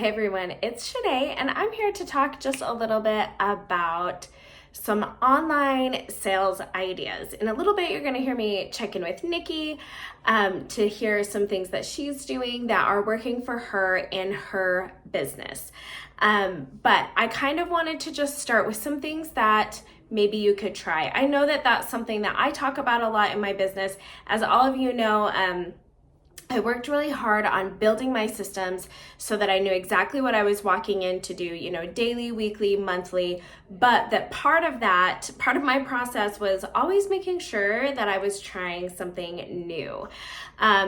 Hi everyone, it's Shanae and I'm here to talk just a little bit about some online sales ideas. In a little bit, you're going to hear me check in with Nikki to hear some things that she's doing that are working for her in her business. But I kind of wanted to just start with some things that maybe you could try. I know that that's something that I talk about a lot in my business. As all of you know, I worked really hard on building my systems so that I knew exactly what I was walking in to do, daily, weekly, monthly, but that part of my process was always making sure that I was trying something new.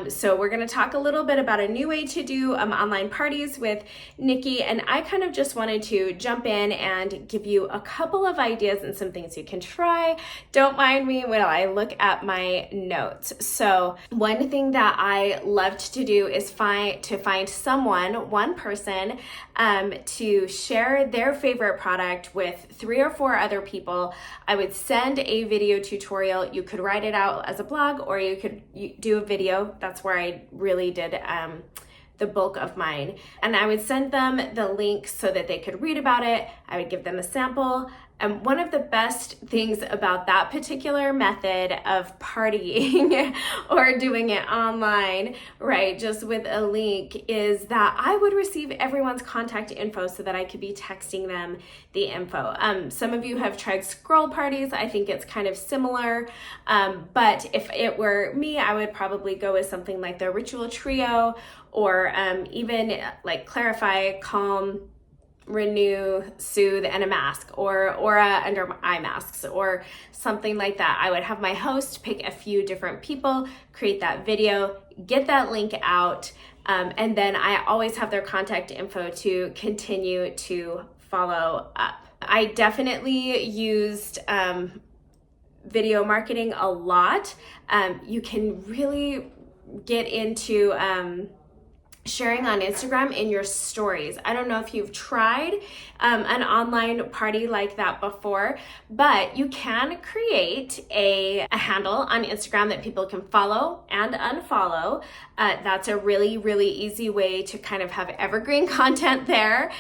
So we're going to talk a little bit about a new way to do online parties with Nikki, and I kind of just wanted to jump in and give you a couple of ideas and some things you can try. Don't mind me when I look at my notes. So one thing that I loved to do is find one person to share their favorite product with 3 or 4 other people. I would send a video tutorial. You could write it out as a blog, or you could do a video. That's where I really did the bulk of mine. And I would send them the link so that they could read about it. I would give them a sample. And one of the best things about that particular method of partying or doing it online, right, just with a link, is that I would receive everyone's contact info so that I could be texting them the info. Some of you have tried scroll parties. I think it's kind of similar. But if it were me, I would probably go with something like the Ritual Trio, or even like Clarify, Calm, Renew, Soothe, and a mask, or Aura under eye masks, or something like that. I would have my host pick a few different people, create that video, get that link out, and then I always have their contact info to continue to follow up. I definitely used video marketing a lot. You can really get into sharing on Instagram in your stories. I don't know if you've tried an online party like that before, but you can create a handle on Instagram that people can follow and unfollow. That's a really, really easy way to kind of have evergreen content there.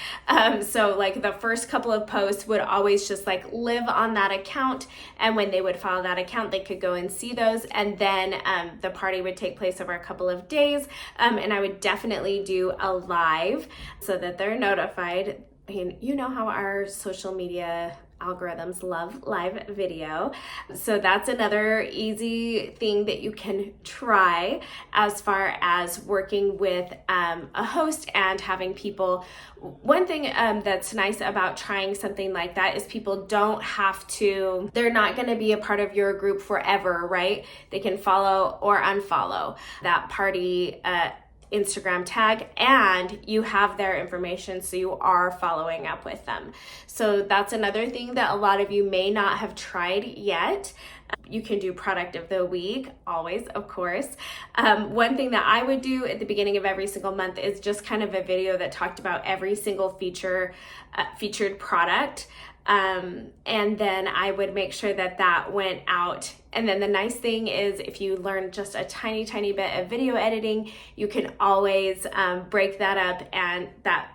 So like the first couple of posts would always just like live on that account. And when they would follow that account, they could go and see those. And then the party would take place over a couple of days. And I would definitely do a live so that they're notified. I mean, you know how our social media algorithms love live video. So that's another easy thing that you can try as far as working with a host and having people. One thing that's nice about trying something like that is people don't have to, they're not going to be a part of your group forever, right? They can follow or unfollow that party Instagram tag, and you have their information, so you are following up with them. So that's another thing that a lot of you may not have tried yet. You can do product of the week, always, of course. One thing that I would do at the beginning of every single month is just kind of a video that talked about every single featured product. And then I would make sure that went out. And then the nice thing is, if you learn just a tiny, tiny bit of video editing, you can always break that up and that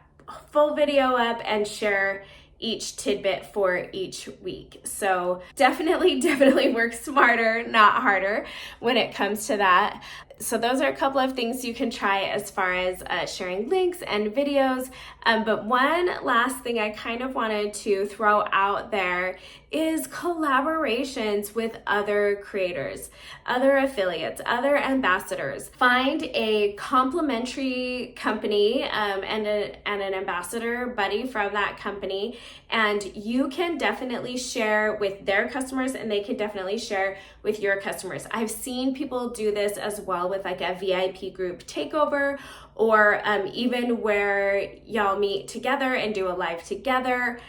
full video up and share each tidbit for each week. So definitely work smarter, not harder when it comes to that. So those are a couple of things you can try as far as sharing links and videos. But one last thing I kind of wanted to throw out there is collaborations with other creators, other affiliates, other ambassadors. Find a complimentary company and an ambassador buddy from that company, and you can definitely share with their customers, and they can definitely share with your customers. I've seen people do this as well with like a VIP group takeover, or even where y'all meet together and do a live together.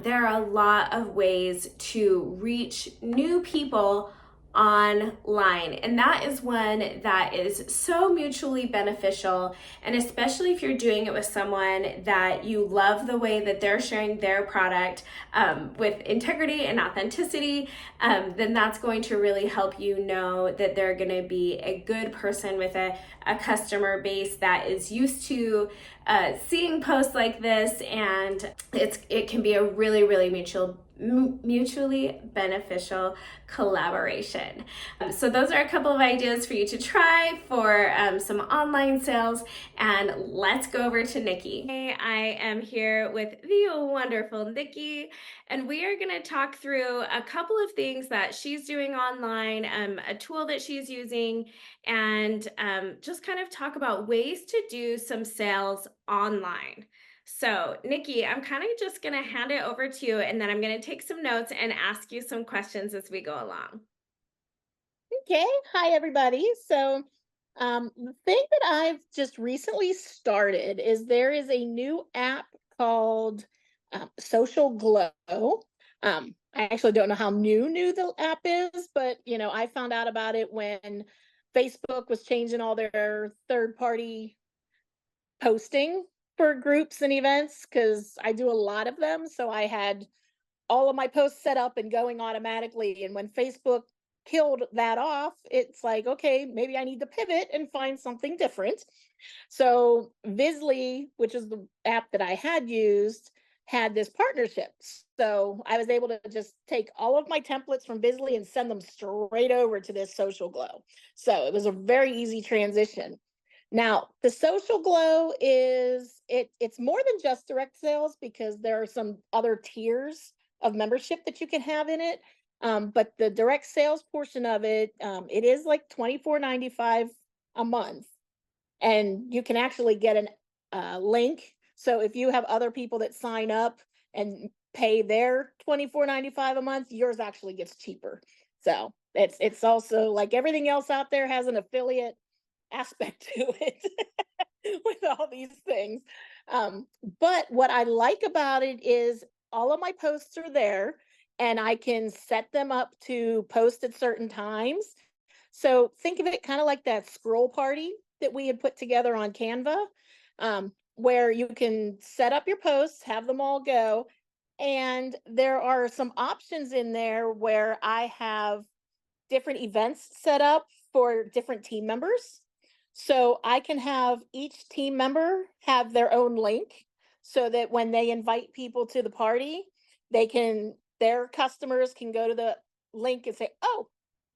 There are a lot of ways to reach new people online, and that is one that is so mutually beneficial. And especially if you're doing it with someone that you love the way that they're sharing their product with integrity and authenticity, then that's going to really help you know that they're going to be a good person with a customer base that is used to seeing posts like this, and it can be a really mutually beneficial collaboration. So those are a couple of ideas for you to try for some online sales. And let's go over to Nikki. Hey, I am here with the wonderful Nikki, and we are going to talk through a couple of things that she's doing online, a tool that she's using, and just kind of talk about ways to do some sales online. So, Nikki, I'm kind of just going to hand it over to you, and then I'm going to take some notes and ask you some questions as we go along. Okay. Hi, everybody. The thing that I've just recently started is there is a new app called Social Glow. I actually don't know how new the app is, but I found out about it when Facebook was changing all their third-party posting for groups and events because I do a lot of them. So I had all of my posts set up and going automatically. And when Facebook killed that off, it's like, okay, maybe I need to pivot and find something different. So Visly, which is the app that I had used, had this partnership. So I was able to just take all of my templates from Visly and send them straight over to this Social Glow. So it was a very easy transition. Now, the Social Glow it's more than just direct sales because there are some other tiers of membership that you can have in it. But the direct sales portion of it, it is like $24.95 a month, and you can actually get an link. So if you have other people that sign up and pay their $24.95 a month, yours actually gets cheaper. So it's also like everything else out there has an affiliate aspect to it with all these things. But what I like about it is all of my posts are there and I can set them up to post at certain times. So think of it kind of like that scroll party that we had put together on Canva, where you can set up your posts, have them all go. And there are some options in there where I have different events set up for different team members. So I can have each team member have their own link so that when they invite people to the party, their customers can go to the link and say, "Oh,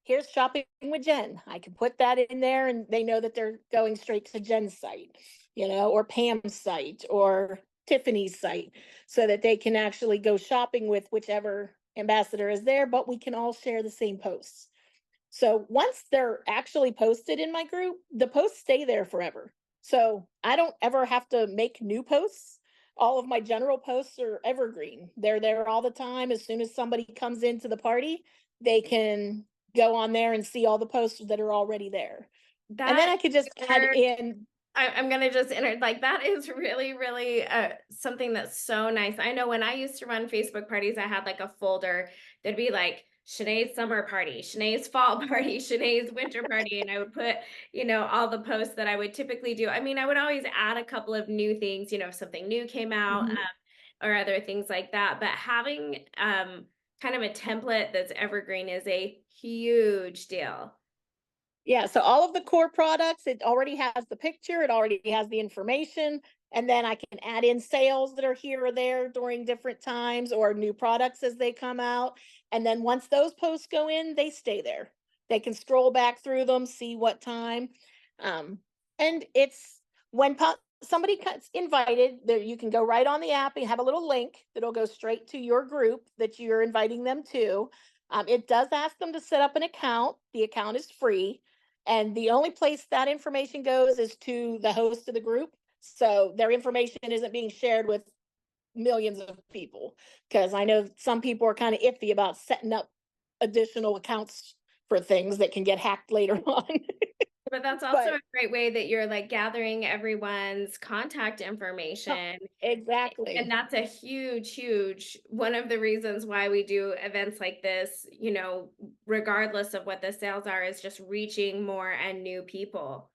here's shopping with Jen." I can put that in there and they know that they're going straight to Jen's site, or Pam's site or Tiffany's site so that they can actually go shopping with whichever ambassador is there, but we can all share the same posts. So once they're actually posted in my group, the posts stay there forever. So I don't ever have to make new posts. All of my general posts are evergreen. They're there all the time. As soon as somebody comes into the party, they can go on there and see all the posts that are already there. And then That I could just add in. I'm gonna just enter like that is really something that's so nice. I know when I used to run Facebook parties, I had like a folder that'd be like Shanae's summer party, Shanae's fall party, Shanae's winter party, and I would put, all the posts that I would typically do. I mean, I would always add a couple of new things, if something new came out, Mhm. or other things like that. But having kind of a template that's evergreen is a huge deal. Yeah, so all of the core products, it already has the picture, it already has the information, and then I can add in sales that are here or there during different times or new products as they come out. And then once those posts go in, they stay there. They can scroll back through them, see what time. And it's when somebody gets invited, there you can go right on the app and have a little link that'll go straight to your group that you're inviting them to. It does ask them to set up an account. The account is free. And the only place that information goes is to the host of the group. So their information isn't being shared with millions of people because I know some people are kind of iffy about setting up additional accounts for things that can get hacked later on. But that's also But a great way that you're like gathering everyone's contact information. And exactly. that's a huge one of the reasons why we do events like this, regardless of what the sales are, is just reaching more and new people.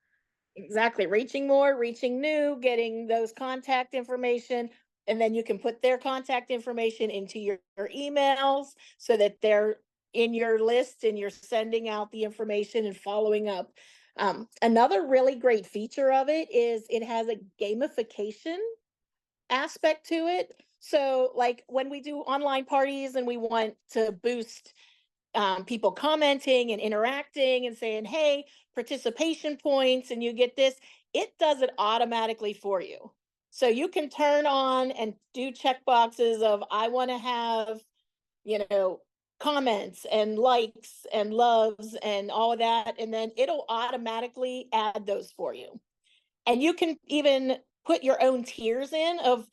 Exactly. Reaching more, reaching new, getting those contact information. And then you can put their contact information into your emails so that they're in your list and you're sending out the information and following up. Another really great feature of it is it has a gamification aspect to it. So, like when we do online parties and we want to boost people commenting and interacting and saying, hey, participation points, and you get this, it does it automatically for you. So you can turn on and do check boxes of, I want to have, you know, comments and likes and loves and all of that. And then it'll automatically add those for you. And you can even put your own tiers in of,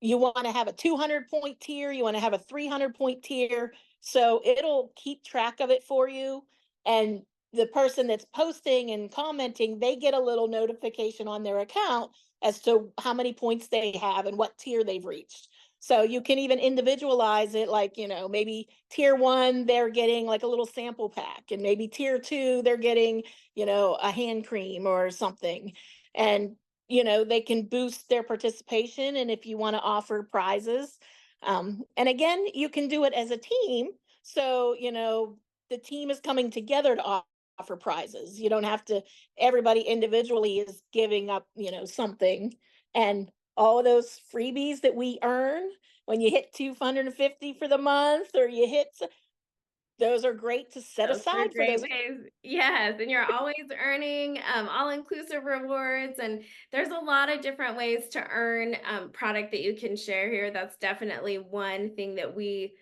you want to have a 200-point tier, you want to have a 300-point tier. So it'll keep track of it for you. And the person that's posting and commenting, they get a little notification on their account as to how many points they have and what tier they've reached. So you can even individualize it, like, maybe tier one, they're getting like a little sample pack, and maybe tier two, they're getting, a hand cream or something. And they can boost their participation, and if you want to offer prizes, and again, you can do it as a team. So the team is coming together to offer prizes. You don't have to, everybody individually is giving up something. And all of those freebies that we earn when you hit 250 for the month, or you hit, those are great to set Those are aside for great those. ways. Yes, and you're always earning all-inclusive rewards, and there's a lot of different ways to earn product that you can share here. That's definitely one thing that we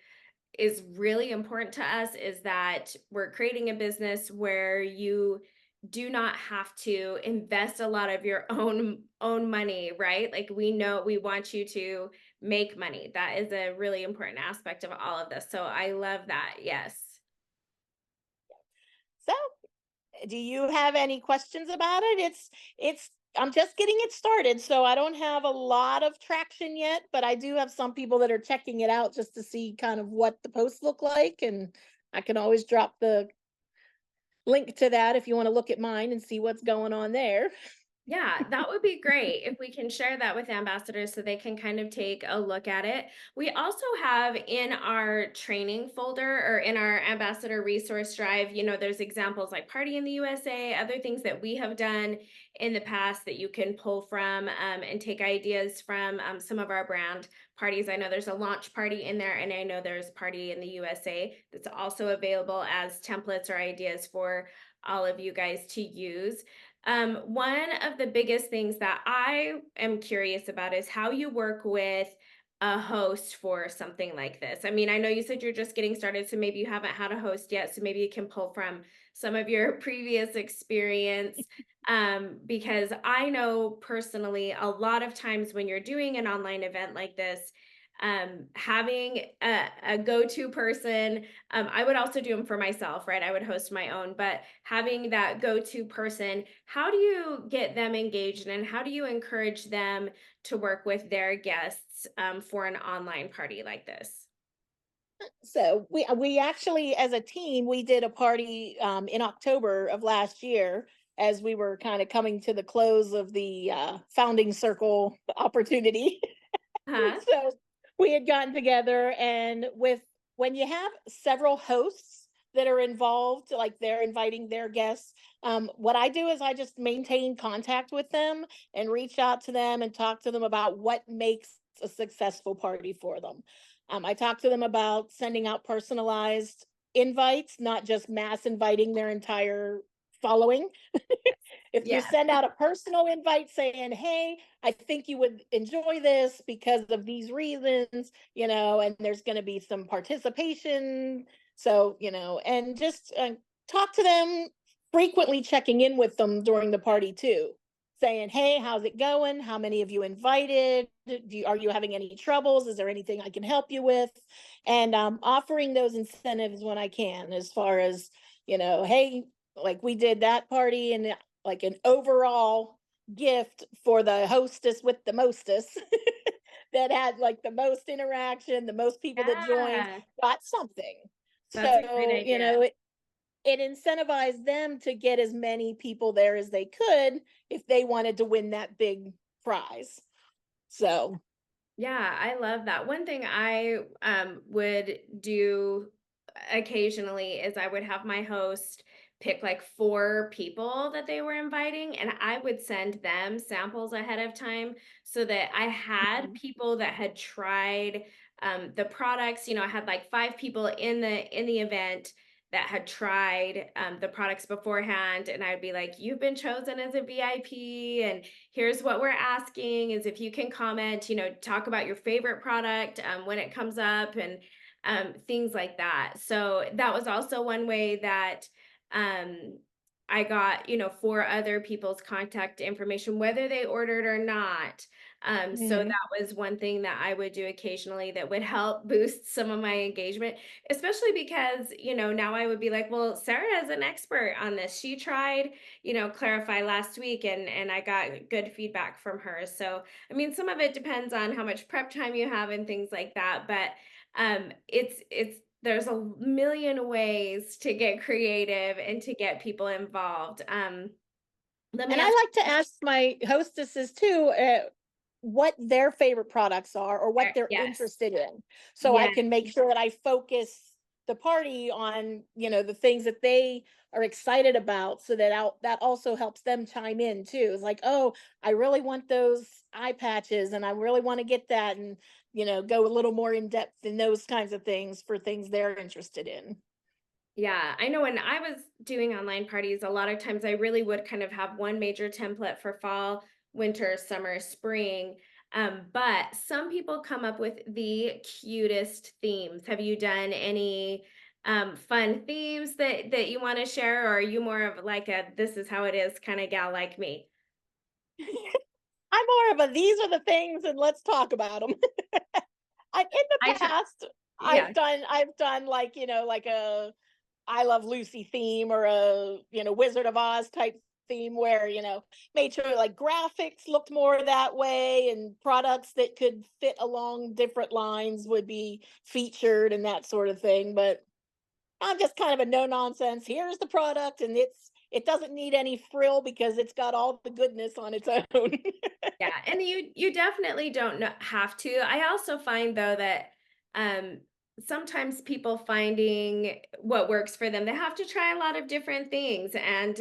is really important to us, is that we're creating a business where you do not have to invest a lot of your own money, right? Like, we know we want you to make money. That is a really important aspect of all of this. So I love that. Yes. So, do you have any questions about it? It's I'm just getting it started, so I don't have a lot of traction yet, but I do have some people that are checking it out just to see kind of what the posts look like, and I can always drop the link to that if you want to look at mine and see what's going on there. Yeah, that would be great if we can share that with ambassadors so they can kind of take a look at it. We also have in our training folder, or in our ambassador resource drive, there's examples like Party in the USA, other things that we have done in the past that you can pull from, and take ideas from, some of our brand parties. I know there's a launch party in there, and I know there's Party in the USA that's also available as templates or ideas for all of you guys to use. One of the biggest things that I am curious about is how you work with a host for something like this. I mean, I know you said you're just getting started, so maybe you haven't had a host yet. So maybe you can pull from some of your previous experience. Because I know personally, a lot of times when you're doing an online event like this, having a go-to person, I would also do them for myself, right? I would host my own, but having that go-to person, how do you get them engaged, and how do you encourage them to work with their guests, for an online party like this? So we actually, as a team, we did a party in October of last year, as we were kind of coming to the close of the founding circle opportunity. Huh? So we had gotten together, and with, when you have several hosts that are involved, like they're inviting their guests, what I do is I just maintain contact with them and reach out to them and talk to them about what makes a successful party for them. I talk to them about sending out personalized invites, not just mass inviting their entire following. If you Yes. send out a personal invite saying, hey, I think you would enjoy this because of these reasons, and there's going to be some participation. So, and just talk to them, frequently checking in with them during the party too, saying, hey, how's it going? How many of you invited? Are you having any troubles? Is there anything I can help you with? And offering those incentives when I can, as far as, hey, like we did that party, and like an overall gift for the hostess with the mostest that had like the most interaction, the most people that joined Yeah, got something. that's a great So, idea. it incentivized them to get as many people there as they could if they wanted to win that big prize. So, Yeah, I love that. One thing I would do occasionally is I would have my host pick like 4 people that they were inviting, and I would send them samples ahead of time so that I had Mhm. people that had tried, the products. I had like 5 people in the event that had tried, the products beforehand, and I'd be like, "You've been chosen as a VIP, and here's what we're asking is if you can comment, talk about your favorite product, when it comes up, and things like that." So that was also one way that um, I got, 4 other people's contact information, whether they ordered or not. So Mhm. that was one thing that I would do occasionally that would help boost some of my engagement, especially because, now I would be like, well, Sarah is an expert on this. She tried, Clarify last week, and I got good feedback from her. So, I mean, some of it depends on how much prep time you have and things like that, but it's there's a million ways to get creative and to get people involved. Let me And I ask like to ask my hostesses too, what their favorite products are or what they're yes. interested in. So I Yeah. can make sure that I focus the party on, the things that they are excited about so that that also helps them chime in too. It's like, "Oh, I really want those eye patches and I really want to get that," and, go a little more in depth in those kinds of things for things they're interested in. Yeah, I know when I was doing online parties, a lot of times I really would kind of have one major template for fall, winter, summer, spring. But some people come up with the cutest themes. Have you done any fun themes that you want to share, or are you more of like a this is how it is kind of gal like me? I'm more of a these are the things and let's talk about them. I in I the try, past, yeah. I've done like, like a I Love Lucy theme or a, Wizard of Oz type theme where, made sure like graphics looked more that way and products that could fit along different lines would be featured and that sort of thing. But I'm just kind of a no nonsense. Here's the product and it doesn't need any frill because it's got all the goodness on its own. Yeah, and you definitely don't have to. I also find though that um sometimes people finding what works for them, they have to try a lot of different things. And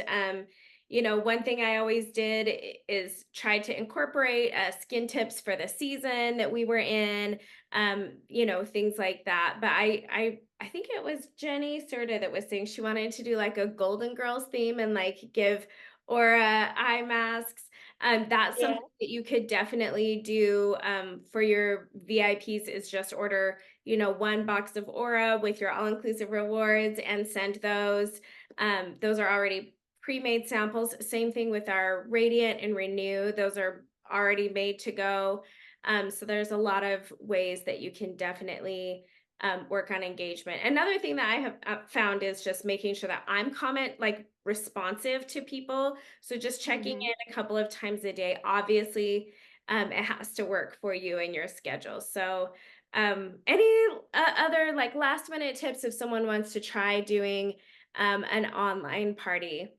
one thing I always did is try to incorporate skin tips for the season that we were in, things like that. But I think it was Jenny Serta that was saying she wanted to do like a Golden Girls theme and like give Aura eye masks. That's Yeah. something that you could definitely do, for your VIPs is just order, 1 box of Aura with your all-inclusive rewards and send those. Those are already pre-made samples. Same thing with our Radiant and Renew. Those are already made to go. So there's a lot of ways that you can definitely work on engagement. Another thing that I have found is just making sure that I'm comment like responsive to people. So just checking Mhm. in a couple of times a day. Obviously, it has to work for you and your schedule. So, any other like last minute tips if someone wants to try doing an online party?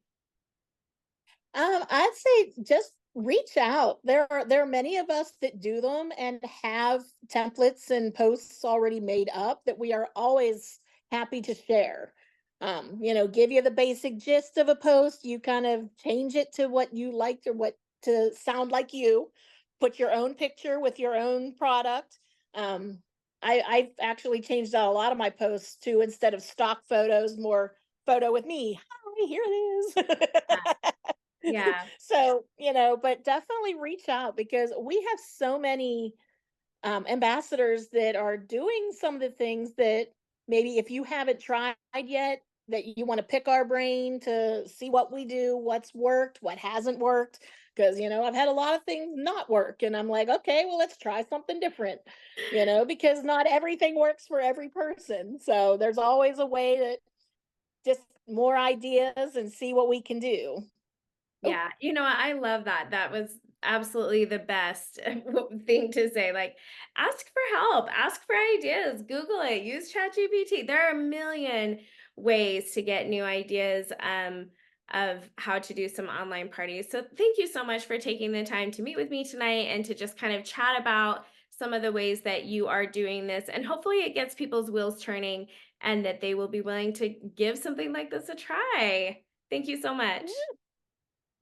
I'd say just reach out. There are many of us that do them and have templates and posts already made up that we are always happy to share. Give you the basic gist of a post. You kind of change it to what you liked or what to sound like you. Put your own picture with your own product. Um, I've actually changed out a lot of my posts to instead of stock photos, more photo with me. Hi, here it Yeah. is. Yeah. So, but definitely reach out because we have so many ambassadors that are doing some of the things that maybe if you haven't tried yet, that you want to pick our brain to see what we do, what's worked, what hasn't worked. Because, I've had a lot of things not work. And I'm like, okay, well, let's try something different, because not everything works for every person. So there's always a way to just more ideas and see what we can do. Oh, Yeah, I love that. That was absolutely the best thing to say. Like, ask for help, ask for ideas, Google it, use ChatGPT. There are a million ways to get new ideas of how to do some online parties. So, thank you so much for taking the time to meet with me tonight and to just kind of chat about some of the ways that you are doing this. And hopefully, it gets people's wheels turning and that they will be willing to give something like this a try. Thank you so much. Yeah.